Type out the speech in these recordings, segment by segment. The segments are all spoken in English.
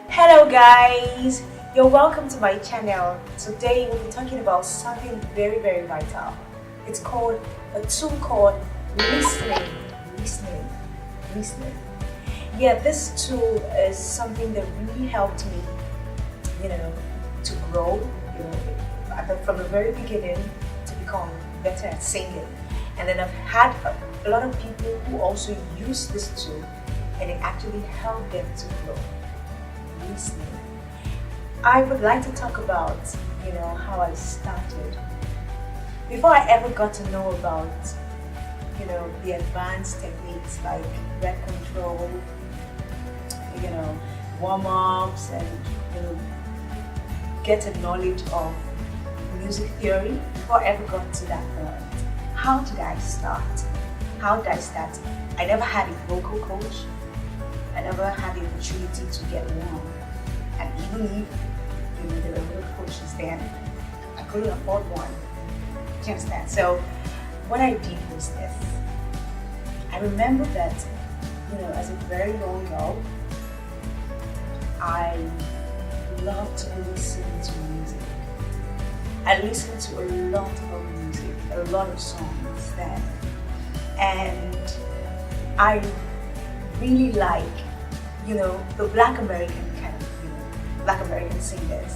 Hello guys, you're welcome to my channel. Today we'll be talking about something very vital. It's called a tool called listening. Listening. Listening. Yeah, this tool is something that really helped me, to grow, from the very beginning to become better at singing. And then I've had a lot of people who also use this tool and it actually helped them to grow. Listening. I would like to talk about, how I started. Before I ever got to know about, the advanced techniques like breath control, warm-ups, and get a knowledge of music theory. Before I ever got to that point, how did I start? I never had a vocal coach. I never had the opportunity to get one. And even if there were no coaches then, I couldn't afford one. Do you understand? So what I did was this. I remember that, as a very young girl, I loved to listen to music. I listened to a lot of music, a lot of songs then. And I really like, the Black American kind of, Black American singers.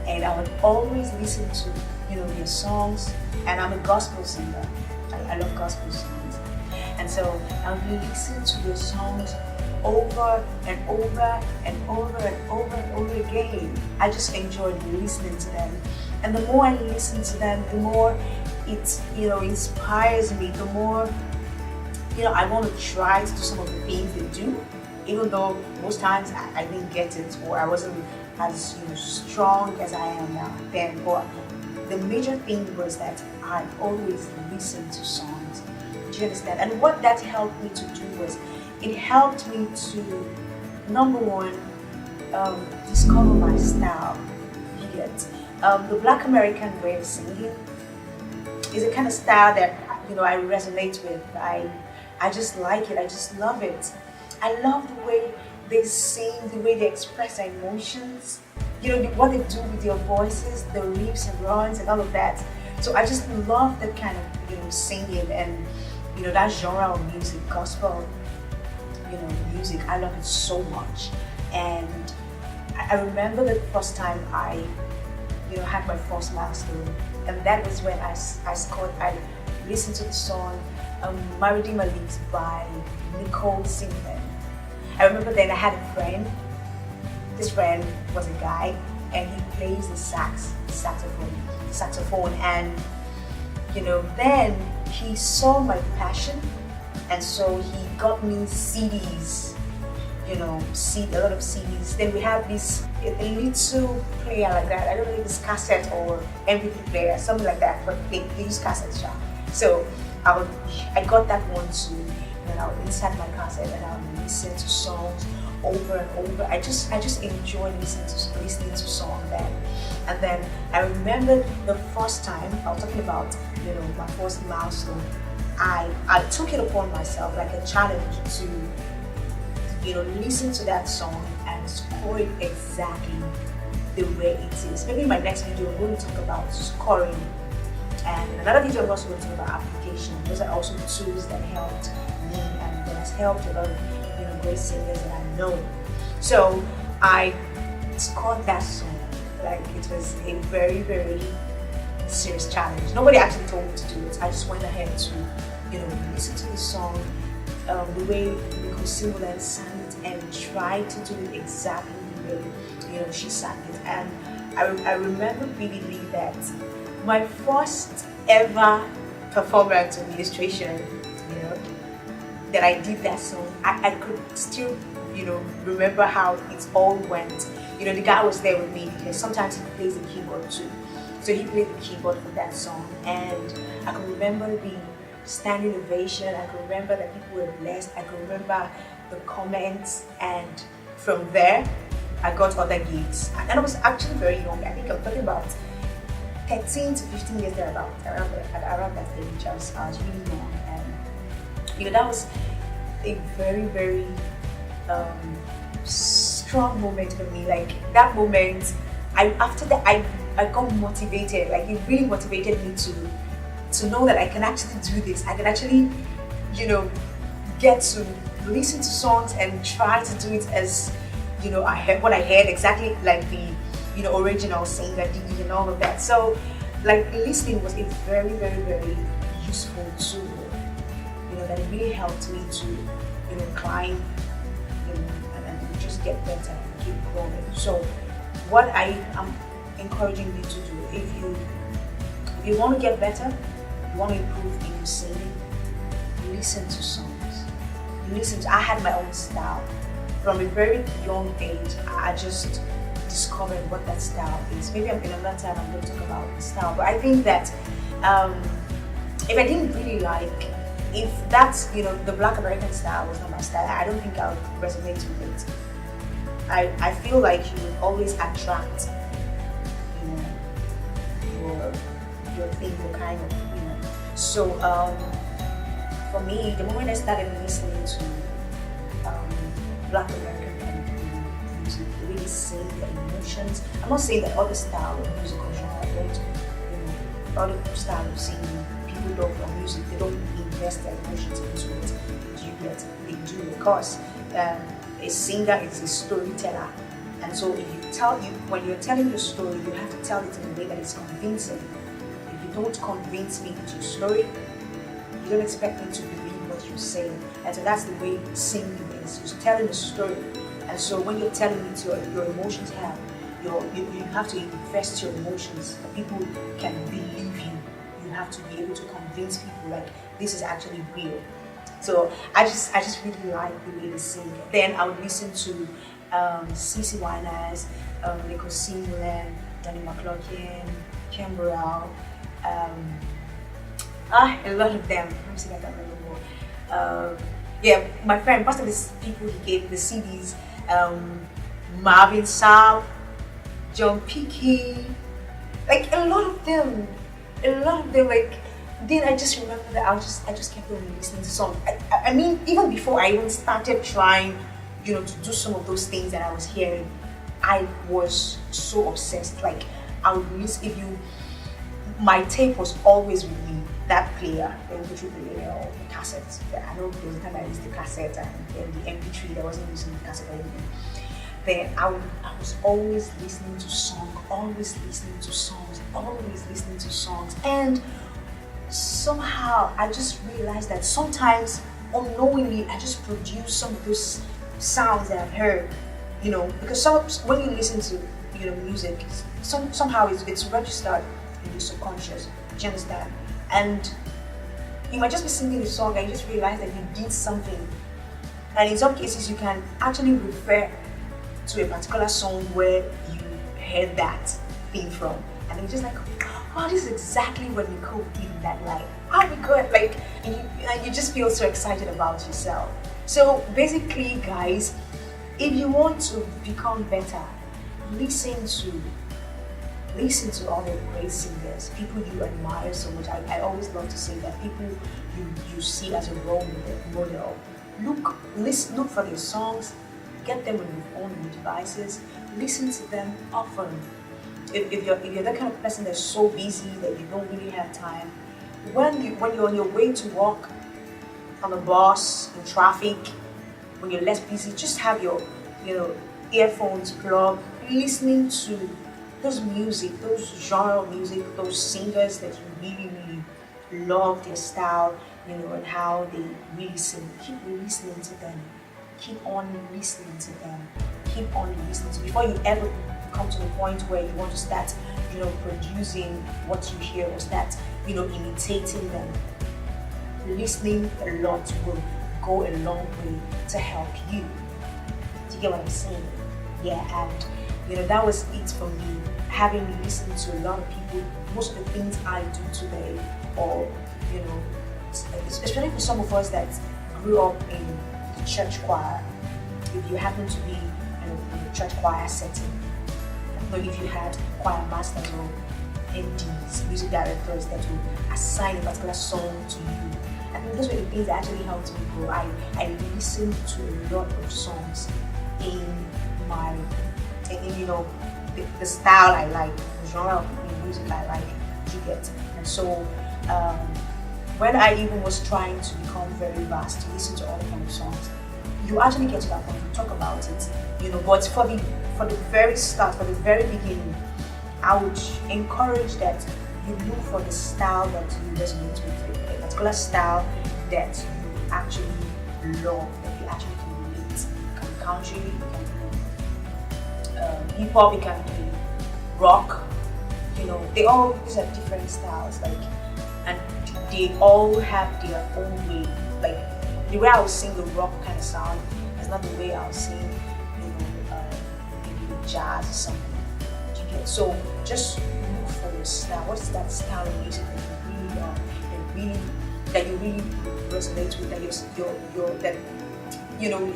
And I would always listen to, their songs. And I'm a gospel singer. I love gospel songs. And so I would listen to their songs over and over and over and over and over again. I just enjoyed listening to them. And the more I listen to them, the more it, inspires me, the more, I want to try to do some of the things they do. Even though most times I didn't get it, or I wasn't as strong as I am now then. But the major thing was that I always listened to songs. Do you understand? And what that helped me to do was, it helped me to, number one, discover my style. You get the Black American way of singing is a kind of style that I resonate with. I just like it. I just love it. I love the way they sing, the way they express their emotions, what they do with their voices, the riffs and runs and all of that. So I just love that kind of, singing and, that genre of music, gospel, music. I love it so much. And I remember the first time I, had my first milestone. And that was when I listened to the song My Redeemer Lives by Nicole Singman. I remember then I had a friend. This friend was a guy, and he plays the saxophone. And then he saw my passion, and so he got me CDs. A lot of CDs. Then we have this a little player like that. I don't know if it's cassette or MP3 player, something like that. But they use cassettes, yeah. So I got that one too. And I would insert my cassette and I would listen to songs over and over. I just enjoyed listening to songs then. And then I remember the first time I was talking about, my first milestone. I took it upon myself like a challenge to, listen to that song and score it exactly the way it is. Maybe in my next video I'm going to talk about scoring. And in another video I'm also going to talk about application. Those are also tools that helped me and that has helped a lot of great singers that I know. So I scored that song. Like, it was a very serious challenge. Nobody actually told me to do it. I just went ahead to listen to the song, the way Nicole Singman sang it, and tried to do it exactly the way she sang it. And I remember vividly that my first ever performance or illustration, that I did that song, I could still, remember how it all went. The guy was there with me because sometimes he plays the keyboard too. So he played the keyboard for that song, and I can remember the standing ovation. I can remember that people were blessed. I can remember the comments, and from there, I got other gigs. And I was actually very young. I think I'm talking about 13 to 15 years thereabout, around that age. I was really young, and that was a very strong moment for me. Like that moment, after that I got motivated. Like it really motivated me to know that I can actually do this. I can actually, get to listen to songs and try to do it as, I heard what I heard exactly like the, original singer did and all of that. So, like listening was a very, very, very useful tool. That it really helped me to, climb, and just get better and keep growing. So, what I am encouraging you to do, if you want to get better, you want to improve in your singing, listen to songs. I had my own style. From a very young age, I just discovered what that style is. Maybe another time I'm going to talk about the style, but I think that if I didn't really if that's, the Black American style was not my style, I don't think I would resonate with it. I feel like you will always attract, your thing, your kind of, So for me, the moment I started listening to Black American kind of music, they really sing their emotions. I'm not saying that other style of musical genre don't, other style of singing, people don't for music, they don't invest their emotions into it. Do you get? They do, because a singer is a storyteller, and so when you're telling your story, you have to tell it in a way that is convincing. If you don't convince me with your story, you don't expect me to believe what you're saying. And so that's the way singing is. You're telling a story. And so when you're telling it, your emotions have, you have to invest your emotions. People can believe you. You have to be able to convince people like this is actually real. So I just really like the way they sing. Then I would listen to CeCe Winans, Nico Simulan, Danny McLaughlin, Kimbrell, a lot of them. Let me see if I can remember more. My friend, most of these people he gave the CDs, Marvin Sapp, John Pickey, like a lot of them, like. Then I just remember that I just kept on listening to songs. I mean, even before I even started trying, to do some of those things that I was hearing, I was so obsessed. Like I would listen. My tape was always with me. That player, the MP3 player or the cassette. I know there was a time I used the cassette and then the MP3. I wasn't using the cassette or anything. Then I was always listening to songs, and somehow I just realized that sometimes unknowingly I just produce some of those sounds that I've heard, because when you listen to music, somehow it's registered in your subconscious. Do you understand? And you might just be singing a song and you just realize that you did something, and in some cases you can actually refer to a particular song where you heard that thing from, and you're just like, oh, this is exactly what Nicole did in that line. Oh my god, like, and you just feel so excited about yourself. So basically, guys, if you want to become better, listen to all the great singers, people you admire so much. I always love to say that people you see as a role model. Look for their songs, get them on your phone and your devices, listen to them often. If you're that kind of person that's so busy that you don't really have time, when you're on your way to work, on the bus, in traffic, when you're less busy, just have your earphones plugged, listening to those music, those genre music, those singers that you really, really love their style, and how they really sing. Keep listening to them. Keep on listening to them. Keep on listening to them before you ever come to the point where you want to start, producing what you hear or start, imitating them. Listening a lot will go a long way to help you. Do you get what I'm saying? Yeah, and that was it for me. Having listened to a lot of people, most of the things I do today, or especially for some of us that grew up in the church choir, if you happen to be in a church choir setting, if you had choir masters or MDs, music directors that will assign a particular song to you, I think those were the things that actually helped me grow. I listened to a lot of songs in my, the style I like, the genre of music I like, you get. And so when I even was trying to become very vast, to listen to all kind of songs, you actually get to that point, you talk about it, but for the very start, for the very beginning, I would encourage that you look for the style that you resonate with, a particular style that you actually love, that you actually can relate. It can be country, it can be hip hop, it can be rock. These are different styles, and they all have their own way. Like the way I will sing the rock kind of sound is not the way I'll sing, maybe jazz or something. So just look for your style. What's that style of music that you really love, that you really resonate with, that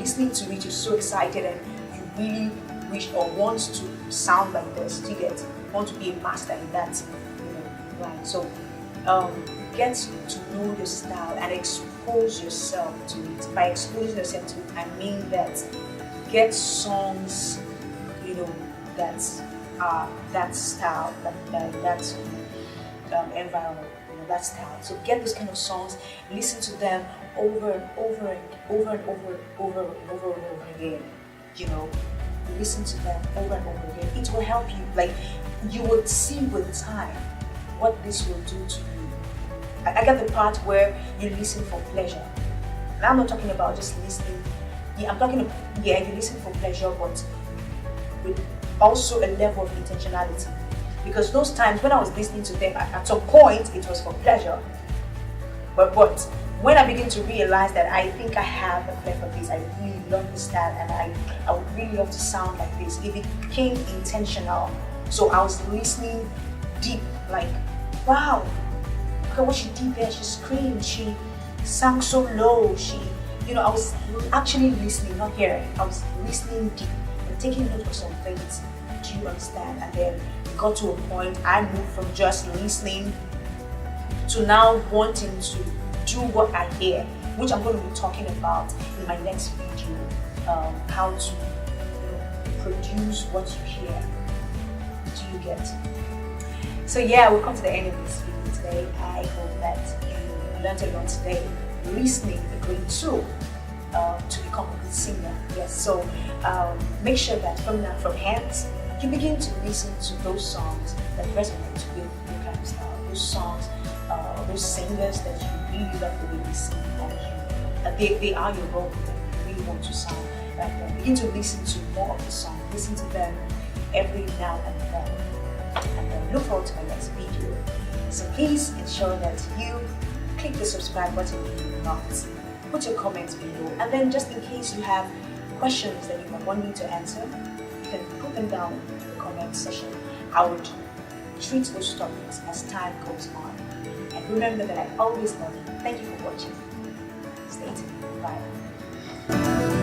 listening to it, you're so excited and you really wish or want to sound like this. You want to be a master in that, right? So get to know your style and expose yourself to it. By exposing yourself to it, I mean that get songs, that style, that environment, that style. So get those kind of songs, listen to them over and over and over again. Listen to them over and over again. It will help you. Like you would see with time what this will do to you. I get the part where you listen for pleasure. And I'm not talking about just listening. Yeah, I'm talking. Yeah, you listen for pleasure, but with also a level of intentionality, because those times when I was listening to them, at some point it was for pleasure, but when I begin to realize that I think I have a flair for this, I really love this style, and I would really love to sound like this, it became intentional. So I was listening deep, like, wow, look at what she did there. She screamed, she sang so low, I was actually listening, not hearing. I was listening deep, taking note of some things. Do you understand? And then it got to a point I moved from just listening to now wanting to do what I hear, which I'm going to be talking about in my next video. How to produce what you hear. Do you get? So yeah, we'll come to the end of this video today. I hope that you learned a lot today. Listening is a great tool to become a good singer. Yes, so make sure that from hands you begin to listen to those songs that resonate with your kind of style, those songs, those singers that you really love the way they sing, and they are your role model. You really want to sound like them. Begin to listen to more of the songs. Listen to them every now and then look forward to my next video. So please ensure that you click the subscribe button if you're not. Put your comments below, and then just in case you have questions that you might want me to answer, you can put them down in the comment section. I would treat those topics as time goes on. And remember that I always love you. Thank you for watching. Stay tuned. Bye.